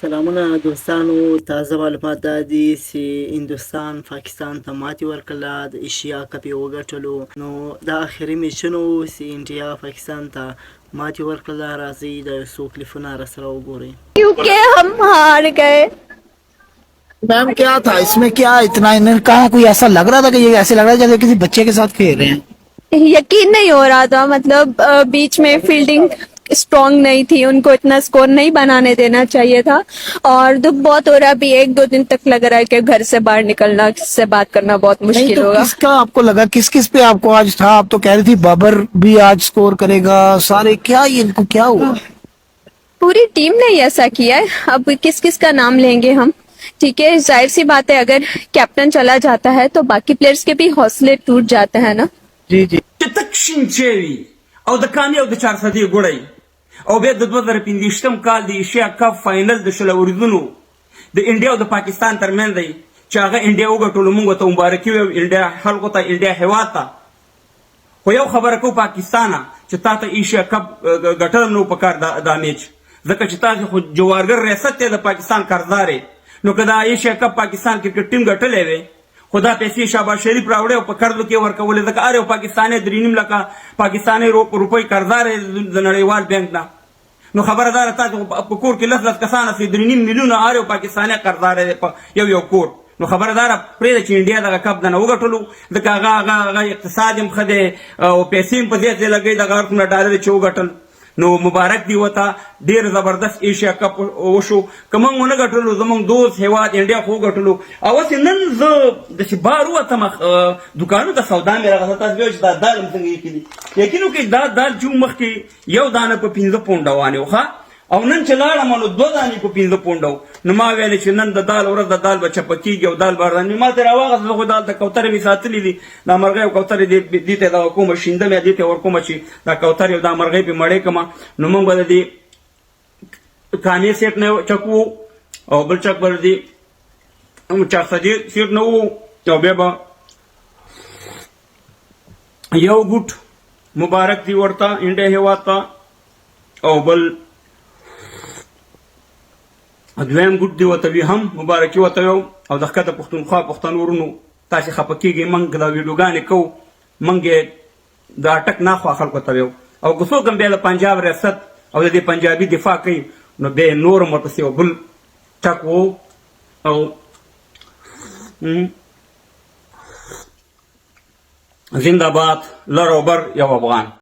سلامونه دوستانو، تازه معلومات دا دي چې هندوستان پاکستان ته ماتې ورکړله، د ایشیا کپ یې وګټلو. نو دا آخري میچونه و چې انډیا پاکستان ته ماتې ورکړله. راځئ دا یو څو کلیپونه راسره وګورئ. क्योंकि हम हार गए। मैम क्या था इसमें, क्या इतना इन्हें कहा, कोई ऐसा लग रहा था कि ये ऐसे लग रहा था जैसे किसी बच्चे के साथ खेल रहे हैं। यकीन नहीं हो रहा था, मतलब बीच में फील्डिंग स्ट्रांग नहीं थी, उनको इतना स्कोर नहीं बनाने देना चाहिए था। और दुख बहुत हो रहा है, अभी 1-2 दिन तक लग रहा है कि घर से बाहर निकलना, किससे बात करना बहुत नहीं मुश्किल तो होगा। किसका आपको लगा, किस किस पे आपको आज था? आप तो कह रही थी बाबर भी आज स्कोर करेगा, सारे क्या ये इनको क्या हुआ? पूरी टीम ने ही ऐसा किया है, अब किस किस का नाम लेंगे हम। ठीक है, जाहिर सी बात है, अगर कैप्टन चला जाता है तो बाकी प्लेयर्स के भी हौसले टूट जाते हैं ना। जी जी شینچوي او د کامیو د 400 ګړی او بیا د 2015 کال د ایشیا کپ فاینل د شل اوریدونو د انډیا او د پاکستان ترمن دی چې هغه انډیا وګټلو. موږ ته مبارکي وي انډیا خلکو ته، انډیا هیواد ته. خو یو خبره کو پاکستانه چې تا ته ایشیا کپ ګټل نو پکار دا میچ، ځکه چې تاسو خو جوارګر ریاست ته د پاکستان قرضدار نو که دا ایشیا کپ پاکستان کرکټ ټیم ګټلې وي خدا پیسې شهباز شریف راوړی او په قرضو کې ورکولې، ځکه هر یو پاکستانی 3.5 لکه پاکستانی روپۍ قرضدار د نړیوال بانک نه. نو خبردار تاسو په کور کې 10 کسان چې 3.5 میلیونه هر یو پاکستانی قرضدار یو کور. نو خبردار پرې چې انډیا دغه کپ دنه وګټلو، ځکه هغه اقتصاد هم ښه دی او پیسې هم په دې ځای لګوي، دغه هر څومره ډالر چې وګټل. نو مبارک دی وته، ډیر زبردست ایشیا کپ وشو. که موږ ونه ګټلو زموږ دوست هیواد انډیا خو وګټلو. او اوس نن زه داسې بار ووتم دوکانو ته سودا مې راغله، تاسو وایئ چې دا دال هم څنګه یقین یقین وکړئ دا دال چې مخکې یو دانه په 15 پونډه وانې وه، او نن چې لاړم نو 2 دانې په 15 پونډه و. نو ما ویلې چې نن د دال ورځ د دال به چپه کېږي او دال به راني ما ترې راواغسته. خو دال د کوترې مې ساتلي دي، دا مرغۍ او کوترې دې ته دغه کومه شینده مې دې ته ورکومه چې دا کوترې او دا مرغۍ پې مړې کړمه. نو موږ به د دې کانې سیټ نه چک وو او بل چک به د دې 400 سیټ نه وو، او بیا به یو ګوټ مبارک دی ورته انډیا هېواد ته، او بل دویم ګوټ دی ورته وي هم مبارکي ورته ویو. او د ښکته پښتونخوا پښتنو ورونو تاسې خفه کېږئ، موږ دا ویډیوګانې کوو، موږ یې د اټک ناخوا خلکو ته ویو. او که څوک هم بیا د پنجاب ریاست او د دې پنجابي دفاع کوي نو بیا یې نور هم ورپسې یو بل ټک و. او زنده باد، لر او بر یو افغان.